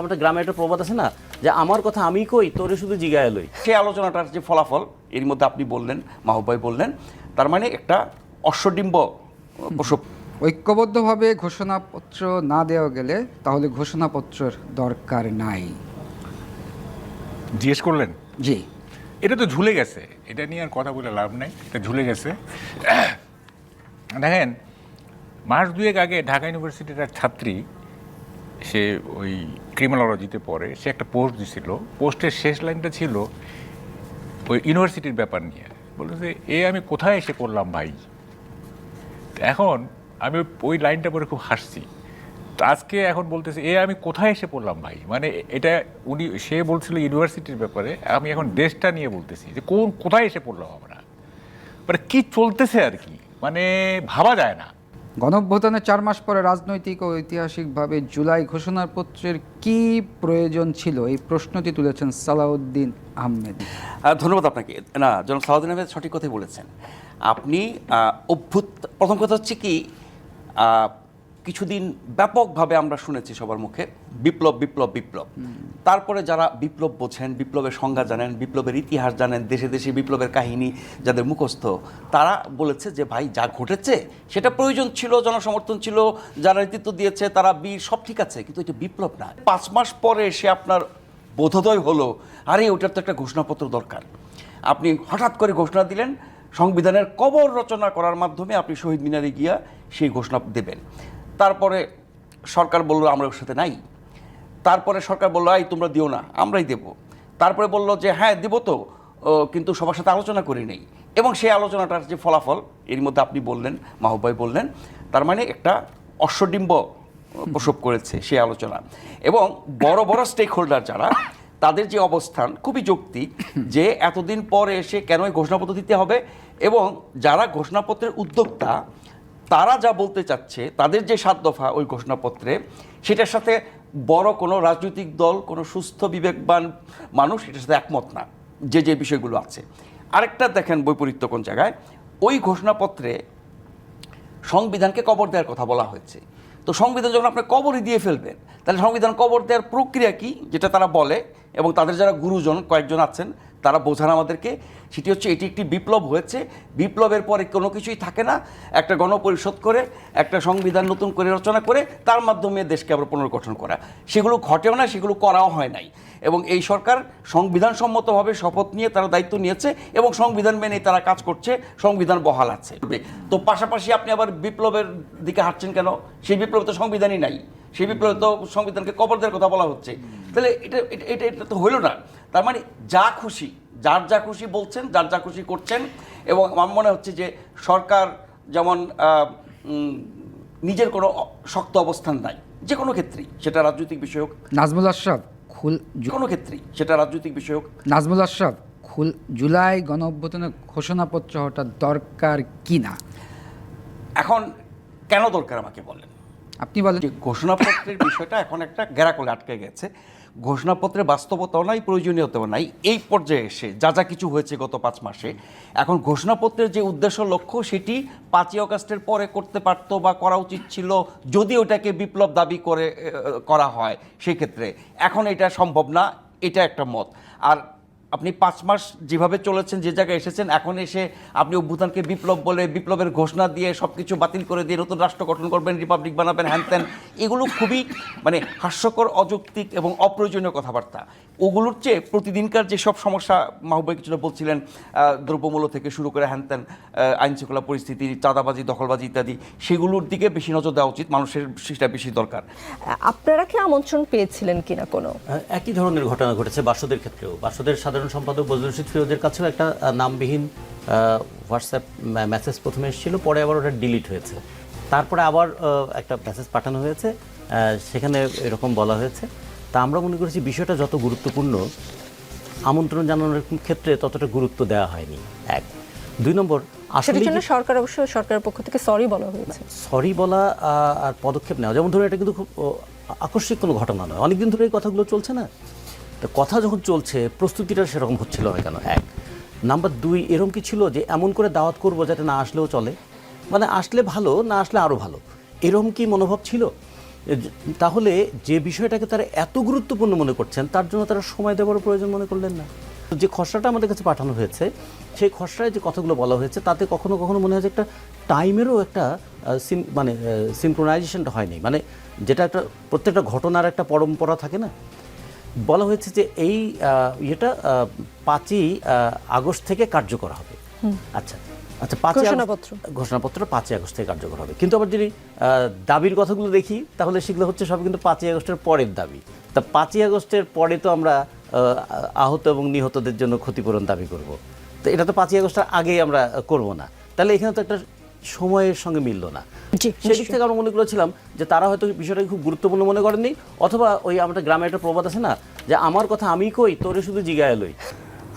আমাদের গ্রামে একটা প্রবাদ আছে না, যে আমার কথা আমি কই, তোরে শুধু জিগায় লই। সেই আলোচনাটার যে ফলাফল এর মধ্যে আপনি বললেন, মাহবুব ভাই বললেন, তার মানে একটা অশ্বডিম্ব প্রসব। ঐক্যবদ্ধভাবে ঘোষণাপত্র না দেওয়া গেলে তাহলে ঘোষণাপত্রের দরকার নাই। জিজ্ঞেস করলেন? জি, এটা তো ঝুলে গেছে, এটা নিয়ে আর কথা বলে লাভ নাই, এটা ঝুলে গেছে। দেখেন, মাস দুয়েক আগে ঢাকা ইউনিভার্সিটির এক ছাত্রী, সে ওই ক্রিমিনোলজিতে পড়ে, সে একটা পোস্ট দিছিল। পোস্টের শেষ লাইনটা ছিল ওই ইউনিভার্সিটির ব্যাপার নিয়ে, বলেছে আমি কোথায় এসে পড়লাম ভাই। এখন আমি ওই লাইনটা পরে খুব হাসছি। তো আজকে এখন বলতেছে আমি কোথায় এসে পড়লাম ভাই, মানে এটা সে বলছিল ইউনিভার্সিটির ব্যাপারে, আমি এখন দেশটা নিয়ে বলতেছি যে কোথায় এসে পড়লাম আমরা, মানে কি চলতেছে আর কি, মানে ভাবা যায় না। গণঅভ্যুত্থানের 4 মাস পরে রাজনৈতিক ও ঐতিহাসিকভাবে জুলাই ঘোষণাপত্রের কি প্রয়োজন ছিল, এই প্রশ্নটি তুলেছেন সালাউদ্দিন আহমেদ। ধন্যবাদ আপনাকে। না, জনাব সালাউদ্দিন আহমেদ সঠিক কথাই বলেছেন। আপনি প্রথম কথা হচ্ছে কি, কিছুদিন ব্যাপকভাবে আমরা শুনেছি সবার মুখে বিপ্লব বিপ্লব বিপ্লব। তারপরে যারা বিপ্লব বোঝেন, বিপ্লবের সংজ্ঞা জানেন, বিপ্লবের ইতিহাস জানেন, দেশে দেশে বিপ্লবের কাহিনী যাদের মুখস্থ, তারা বলেছে যে ভাই যা ঘটেছে সেটা প্রয়োজন ছিল, জনসমর্থন ছিল, যারা নেতৃত্ব দিয়েছে তারা বীর, সব ঠিক আছে, কিন্তু এটা বিপ্লব না। 5 মাস পরে এসে আপনার বোধোদয় হলো, আরে ওটার তো একটা ঘোষণাপত্র দরকার। আপনি হঠাৎ করে ঘোষণা দিলেন, সংবিধানের কবর রচনা করার মাধ্যমে আপনি শহীদ মিনারে গিয়া সেই ঘোষণা দেবেন। তারপরে সরকার বলল আমরা ওর সাথে নাই। তারপরে সরকার বললো তোমরা দিও না, আমরাই দেব। তারপরে বলল যে হ্যাঁ দিব তো, কিন্তু সবার সাথে আলোচনা করি নেই। এবং সেই আলোচনাটার যে ফলাফল এর মধ্যে আপনি বললেন, মাহবুব ভাই বললেন, তার মানে একটা অশ্বডিম্ব প্রসব করেছে সেই আলোচনা। এবং বড় বড় স্টেক হোল্ডার যারা, তাদের যে অবস্থান খুবই যৌক্তিক, যে এতদিন পরে এসে কেন এই ঘোষণাপত্র দিতে হবে, এবং যারা ঘোষণাপত্রের উদ্যোক্তা তারা যা বলতে চাচ্ছে, তাদের যে 7 দফা ওই ঘোষণাপত্রে, সেটার সাথে বড় কোনো রাজনৈতিক দল, কোনো সুস্থ বিবেকবান মানুষ এটার সাথে একমত না, যে যে বিষয়গুলো আছে। আরেকটা দেখেন বৈপরীত্য কোন জায়গায়, ওই ঘোষণাপত্রে সংবিধানকে কবর দেওয়ার কথা বলা হয়েছে। তো সংবিধান যখন আপনি কবরই দিয়ে ফেলবেন, তাহলে সংবিধান কবর দেওয়ার প্রক্রিয়া কি, যেটা তারা বলে, এবং তাদের যারা গুরুজন কয়েকজন আছেন তারা বোঝান আমাদেরকে, সেটি হচ্ছে এটি একটি বিপ্লব হয়েছে, বিপ্লবের পরে কোনো কিছুই থাকে না, একটা গণপরিষদ করে একটা সংবিধান নতুন করে রচনা করে তার মাধ্যমে দেশকে আবার পুনর্গঠন করা, সেগুলো ঘটেও না, সেগুলো করাও হয় নাই। এবং এই সরকার সংবিধানসম্মতভাবে শপথ নিয়ে তারা দায়িত্ব নিয়েছে এবং সংবিধান মেনে তারা কাজ করছে, সংবিধান বহাল আছে। তো পাশাপাশি আপনি আবার বিপ্লবের দিকে হাঁটছেন কেন? সেই বিপ্লবে তো সংবিধানই নাই, সেই বিপ্লবে তো সংবিধানকে কবর দেওয়ার কথা বলা হচ্ছে। তাহলে এটা এটা এটা তো হইল না। তার মানে যা খুশি, যার যা খুশি বলছেন, যার যা খুশি করছেন। এবং আমার মনে হচ্ছে যে সরকার যেমন নিজের কোনো শক্ত অবস্থান নাই, যে কোনো ক্ষেত্রেই, সেটা রাজনৈতিক বিষয় হোক। নাজমুল আশরাফ যে কোনো ক্ষেত্রেই, সেটা রাজনৈতিক বিষয় হোক। নাজমুল আশরাফ, জুলাই গণঅভ্যুত্থানের ঘোষণাপত্র হওয়াটা দরকার কি না? এখন কেন দরকার আমাকে বলেন। আপনি বলেন। যে ঘোষণাপত্রের বিষয়টা এখন একটা গ্যারাকলে আটকে গেছে। ঘোষণাপত্রের বাস্তবতাও নাই, প্রয়োজনীয়তাও নাই। এই পর্যায়ে এসে যা যা কিছু হয়েছে গত 5 মাসে, এখন ঘোষণাপত্রের যে উদ্দেশ্য লক্ষ্য, সেটি 5ই আগস্টের পরে করতে পারতো বা করা উচিত ছিল, যদি ওটাকে বিপ্লব দাবি করে করা হয় সেই ক্ষেত্রে। এখন এটা সম্ভব না, এটা একটা মত। আর আপনি 5 মাস যেভাবে চলেছেন, যে জায়গায় এসেছেন, এখন এসে আপনি অভ্যুত্থানকে বিপ্লব বলে, বিপ্লবের ঘোষণা দিয়ে সব কিছু বাতিল করে দিয়ে নতুন রাষ্ট্র গঠন করবেন, রিপাবলিক বানাবেন, হ্যান ত্যান, এগুলো খুবই মানে হাস্যকর, অযৌক্তিক এবং অপ্রয়োজনীয় কথাবার্তা। ওগুলোর চেয়ে প্রতিদিনকার যেসব সমস্যা মাহবুব ভাই কিছুটা বলছিলেন, দ্রব্যমূল্য থেকে শুরু করে হ্যান ত্যান, আইনশৃঙ্খলা পরিস্থিতি, চাঁদাবাজি, দখলবাজি ইত্যাদি, সেগুলোর দিকে বেশি নজর দেওয়া উচিত, মানুষের সেটা বেশি দরকার। আপনারা কি আমন্ত্রণ পেয়েছিলেন কিনা কোনো? একই ধরনের ঘটনা ঘটেছে বাসদের ক্ষেত্রেও। বাসদের সাধারণ সম্পাদক বজলুর রশিদ ফিরোজের কাছেও একটা নামবিহীন হোয়াটসঅ্যাপ মেসেজ প্রথমে এসেছিল, পরে আবার ওটা ডিলিট হয়েছে। তারপরে আবার একটা মেসেজ পাঠানো হয়েছে, সেখানে এরকম বলা হয়েছে। তা আমরা মনে করেছি বিষয়টা যত গুরুত্বপূর্ণ, আমন্ত্রণ জানানোর ক্ষেত্রে ততটা গুরুত্ব দেওয়া হয়নি। 1, 2 নম্বর, আসলে সরকার অবশ্য সরকারের পক্ষ থেকে সরি বলা হয়েছে। সরি বলা আর পদক্ষেপ নেওয়া, যেমন ধরুন এটা কিন্তু খুব আকস্মিক কোনো ঘটনা নয়, অনেকদিন ধরে এই কথাগুলো চলছে না। তো কথা যখন চলছে, প্রস্তুতিটা সেরকম হচ্ছিল না কেন? 1 নাম্বার 2, এরকম কি ছিল যে এমন করে দাওয়াত করবো যাতে না আসলেও চলে, মানে আসলে ভালো, না আসলে আরও ভালো, এরকম কি মনোভাব ছিল? তাহলে যে বিষয়টাকে তারা এত গুরুত্বপূর্ণ মনে করছেন তার জন্য তারা সময় দেওয়ার প্রয়োজন মনে করলেন না। যে খসড়াটা আমাদের কাছে পাঠানো হয়েছে সেই খসড়ায় যে কথাগুলো বলা হয়েছে তাতে কখনো কখনো মনে হয় যে একটা টাইমেরও একটা সিনক্রোনাইজেশনটা হয়নি, মানে যেটা একটা প্রত্যেকটা ঘটনার একটা পরম্পরা থাকে না। বলা হয়েছে যে এই ইয়েটা 5ই আগস্ট থেকে কার্যকর হবে। আচ্ছা আচ্ছা, ঘোষণাপত্র 5ই আগস্ট থেকে কার্যকর হবে, কিন্তু আবার যদি দাবির কথাগুলো দেখি তাহলে সেগুলো হচ্ছে সব কিন্তু 5ই আগস্টের পরের দাবি। তা 5ই আগস্টের পরে তো আমরা আহত এবং নিহতদের জন্য ক্ষতিপূরণ দাবি করব, তো এটা তো 5ই আগস্টের আগেই আমরা করব না, তাহলে এখানে তো একটা সময়ের সঙ্গে মিলল না। সেই দিক থেকে আমরা মনে করেছিলাম যে তারা হয়তো বিষয়টাকে খুব গুরুত্বপূর্ণ মনে করেননি, অথবা ওই আমাদের গ্রামে একটা প্রবাদ আছে না যে আমার কথা আমি কই তোরে শুধু জিগায় লই।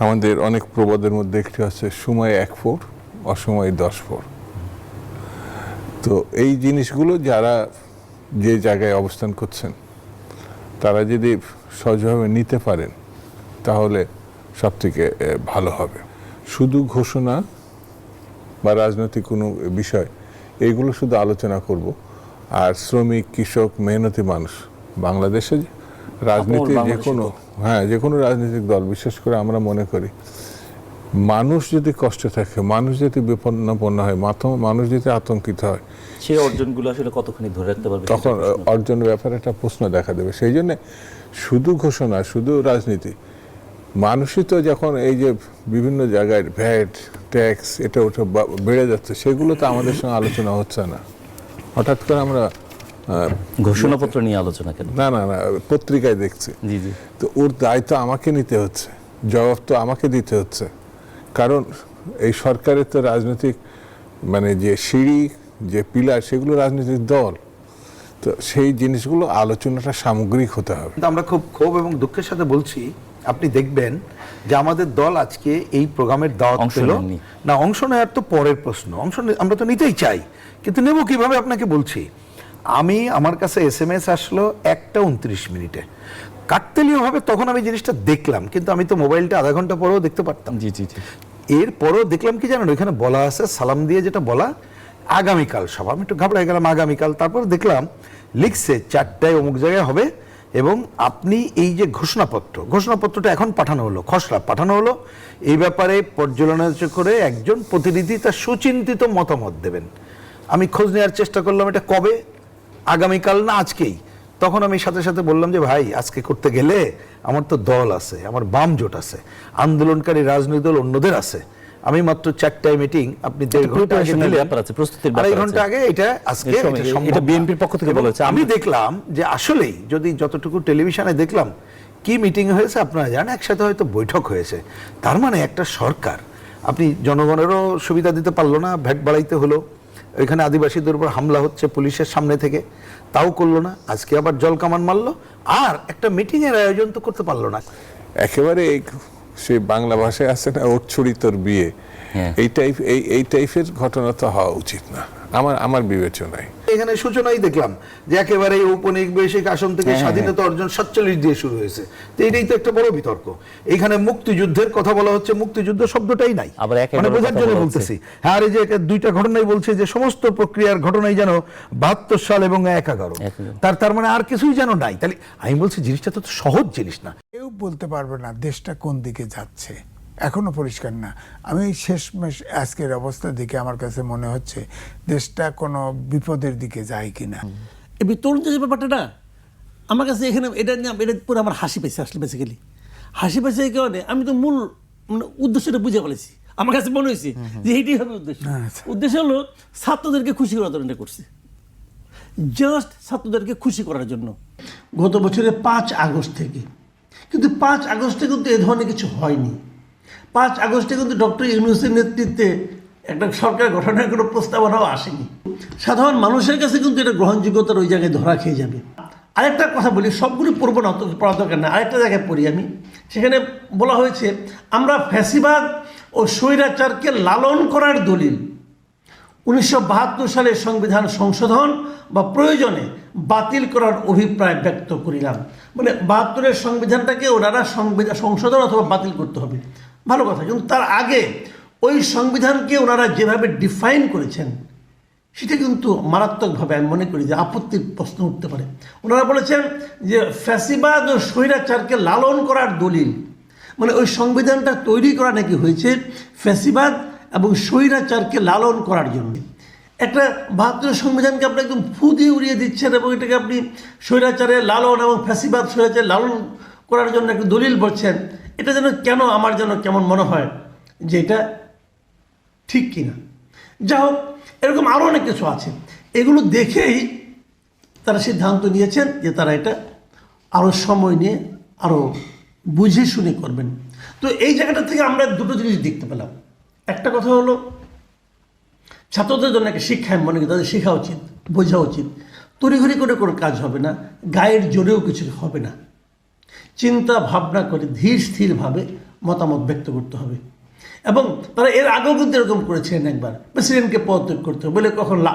আমাদের অনেক প্রবাদের মধ্যে একটি আছে সময় 1 ফোর অসময়ে 10 ফোর। তো এই জিনিসগুলো যারা যে জায়গায় অবস্থান করছেন তারা যদি সহজভাবে নিতে পারেন তাহলে সবথেকে ভালো হবে। শুধু ঘোষণা বা রাজনৈতিক কোনো বিষয় এগুলো শুধু আলোচনা করব, আর শ্রমিক, কৃষক, মেহনতি মানুষ বাংলাদেশে রাজনীতি যে কোনো রাজনৈতিক দল, বিশেষ করে আমরা মনে করি মানুষ যদি কষ্ট থাকে, মানুষ যদি বিপন্নপন্ন হয়, মানুষ যদি আতঙ্কিত হয়, সেই অর্জনগুলো আসলে কতখানি ধরে রাখতে পারবে তখন অর্জনের ব্যাপারে একটা প্রশ্ন দেখা দেবে। সেই জন্য শুধু ঘোষণা, শুধু রাজনীতি, মানুষই তো যখন এই যে বিভিন্ন জায়গায় ভ্যাট, ট্যাক্স এটা ওটা বেড়ে যাচ্ছে, সেগুলো তো আমাদের সঙ্গে আলোচনা হচ্ছে না। হঠাৎ করে আমরা ঘোষণাপত্র নিয়ে আলোচনা কেন? না না না পত্রিকায় দেখছি। জি জি, তো ওর দায়িত্ব আমাকে নিতে হচ্ছে, জবাব তো আমাকে দিতে হচ্ছে, কারণ এই সরকারের তো রাজনৈতিক মানে যে সিঁড়ি, যে পিলার, সেগুলো রাজনৈতিক দল। তো সেই জিনিসগুলো আলোচনাটা সামগ্রিক হতে হবে। কিন্তু আমরা খুব ক্ষোভ এবং দুঃখের সাথে বলছি, আপনি দেখবেন যে আমাদের দল আজকে এই প্রোগ্রামের দাওয়াত পেল না। অংশ নেওয়ার তো পরের প্রশ্ন, আমরা তো নিতেই চাই, কিন্তু নেব কিভাবে আপনাকে বলছি। আমার কাছে SMS আসলো 1টা 29 মিনিটে, কাকতালীয় ভাবে তখন আমি জিনিসটা দেখলাম, কিন্তু আমি তো মোবাইলটা আধা ঘন্টা পরেও দেখতে পারতাম। জি জি জি। এরপরেও দেখলাম কি জানেন, ওইখানে বলা আছে সালাম দিয়ে যেটা বলা আগামীকাল সভা। আমি একটু ঘাবড়াই গেলাম, আগামীকাল। তারপর দেখলাম লিখছে 4টায় অমুক জায়গায় হবে, এবং আপনি এই যে ঘোষণাপত্রটা এখন পাঠানো হলো, খসড়া পাঠানো হলো, এই ব্যাপারে পর্যালোচনা করে একজন প্রতিনিধি তার সুচিন্তিত মতামত দেবেন। আমি খোঁজ নেওয়ার চেষ্টা করলাম এটা কবে, আগামীকাল না আজকেই। তখন আমি সাথে সাথে বললাম যে ভাই আজকে করতে গেলে আমার তো দল আছে, আমার বাম জোট আছে, আন্দোলনকারী রাজনৈতিক দল অন্যদের আছে। আমি মাত্র 4টায় মিটিং, আপনি 1.5 ঘন্টা আগে দিলেন, আড়াই ঘন্টা আগে এটা আজকে এটা বিএনপির পক্ষ থেকে বলা হয়েছে। আমি দেখলাম যে আসলেই যদি যতটুকু টেলিভিশনে দেখলাম কি মিটিং হয়েছে আপনারা জানেন, একসাথে হয়তো বৈঠক হয়েছে। তার মানে একটা সরকার আপনি জনগণেরও সুবিধা দিতে পারলো না, ভ্যাট বাড়াইতে হলো, ওইখানে আদিবাসীদের উপর হামলা হচ্ছে পুলিশের সামনে থেকে, তাও করলো না, আজকে আবার জল কামান মারলো, আর একটা মিটিং এর আয়োজন তো করতে পারলো না। একেবারে সে বাংলা ভাষায় আছে না, ওর ছড়ি তোর বিয়ে, এই টাইপের ঘটনা তো হওয়া উচিত না আমার বিবেচনায়। এখানে সূচনাই দেখলাম যে একেবারে ঔপনিবেশিক আসন থেকে স্বাধীনতা অর্জন 47 দিয়ে শুরু হয়েছে। তো এটাই তো একটা বড় বিতর্ক। এখানে মুক্তিযুদ্ধের কথা বলা হচ্ছে, মুক্তিযুদ্ধ শব্দটাই নাই, মানে বোঝার জন্য বলতেছি। হ্যাঁ, আর এই যে 2টা ঘটনাই বলছে যে সমস্ত প্রক্রিয়ার ঘটনাই যেন 72 সাল এবং 11 তার মানে আর কিছুই যেন নাই। তাহলে আমি বলছি জিনিসটা তো সহজ জিনিস না। কেউ বলতে পারবে না দেশটা কোন দিকে যাচ্ছে, এখনো পরিষ্কার না। আমি শেষমেশ আজকের অবস্থা দেখে আমার কাছে মনে হচ্ছে দেশটা কোনো বিপদের দিকে যায় কিনা। এই তরুণ যে ব্যাপারটা না, আমার কাছে এখানে এটা পুরো আমার হাসি পেয়েছে। আসলে বেসিক্যালি হাসি পেয়েছে এই কারণে আমি তো মূল উদ্দেশ্যটা বুঝে ফেলেছি। আমার কাছে মনে হয়েছে যে এইটাই হবে উদ্দেশ্য। উদ্দেশ্য হলো ছাত্রদেরকে খুশি করার জন্য করছে, জাস্ট ছাত্রদেরকে খুশি করার জন্য। গত বছরের 5 আগস্ট থেকে, কিন্তু 5 আগস্টে কিন্তু এ ধরনের কিছু হয়নি। 5 আগস্টে কিন্তু ডক্টর ইউনূসের নেতৃত্বে একটা সরকার গঠনের কোনো প্রস্তাবনাও আসেনি। সাধারণ মানুষের কাছে কিন্তু এটা গ্রহণযোগ্যতার ওই জায়গায় ধরা খেয়ে যাবে। আরেকটা কথা বলি, সবগুলো পড়বো না, পড়া দরকার না, আরেকটা জায়গায় পড়ি আমি। সেখানে বলা হয়েছে আমরা ফ্যাসিবাদ ও স্বৈরাচারকে লালন করার দলিল 1972 সালের সংবিধান সংশোধন বা প্রয়োজনে বাতিল করার অভিপ্রায় ব্যক্ত করিলাম। মানে 72-এর সংবিধানটাকে ওনারা সংশোধন অথবা বাতিল করতে হবে, ভালো কথা। কিন্তু তার আগে ওই সংবিধানকে ওনারা যেভাবে ডিফাইন করেছেন সেটা কিন্তু মারাত্মকভাবে আমি মনে করি যে আপত্তির প্রশ্ন উঠতে পারে। ওনারা বলেছেন যে ফ্যাসিবাদ ও স্বৈরাচারকে লালন করার দলিল, মানে ওই সংবিধানটা তৈরি করা নাকি হয়েছে ফ্যাসিবাদ এবং স্বৈরাচারকে লালন করার জন্য। একটা ৭২ সংবিধানকে আপনি একদম ফু দিয়ে উড়িয়ে দিচ্ছেন এবং এটাকে আপনি স্বৈরাচারের লালন এবং ফ্যাসিবাদ স্বৈরাচার লালন করার জন্য একটা দলিল বলছেন। এটা যেন কেন আমার যেন কেমন মনে হয় যে এটা ঠিক কিনা। যা হোক, এরকম আরও অনেক কিছু আছে, এগুলো দেখেই তারা সিদ্ধান্ত নিয়েছেন যে তারা এটা আরও সময় নিয়ে আরও বুঝে শুনে করবেন। তো এই জায়গাটা থেকে আমরা দুটো জিনিস দেখতে পেলাম। একটা কথা হলো ছাত্রদের জন্য একটা শিক্ষা, আমি মনে করি তাদের শেখা উচিত, বোঝা উচিত, তড়িঘড়ি করে কোনো কাজ হবে না, গায়ের জোরেও কিছু হবে না, চিন্তা ভাবনা করে ধীর স্থিরভাবে মতামত ব্যক্ত করতে হবে। এবং তারা এর আগেও কিন্তু এরকম করেছিলেন, একবার প্রেসিডেন্টকে পদত্যাগ করতে হবে বলে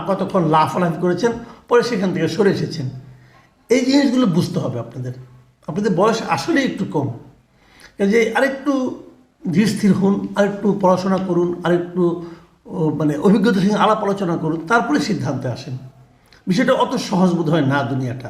কতক্ষণ লাফালাফি করেছেন, পরে সেখান থেকে সরে এসেছেন। এই জিনিসগুলো বুঝতে হবে আপনাদের বয়স আসলেই একটু কম, যে আরেকটু ধীর স্থির হন, আরেকটু পড়াশোনা করুন, আরেকটু মানে অভিজ্ঞতার সঙ্গে আলাপ আলোচনা করুন, তারপরে সিদ্ধান্তে আসেন। বিষয়টা অত সহজ বোধ হয় না দুনিয়াটা।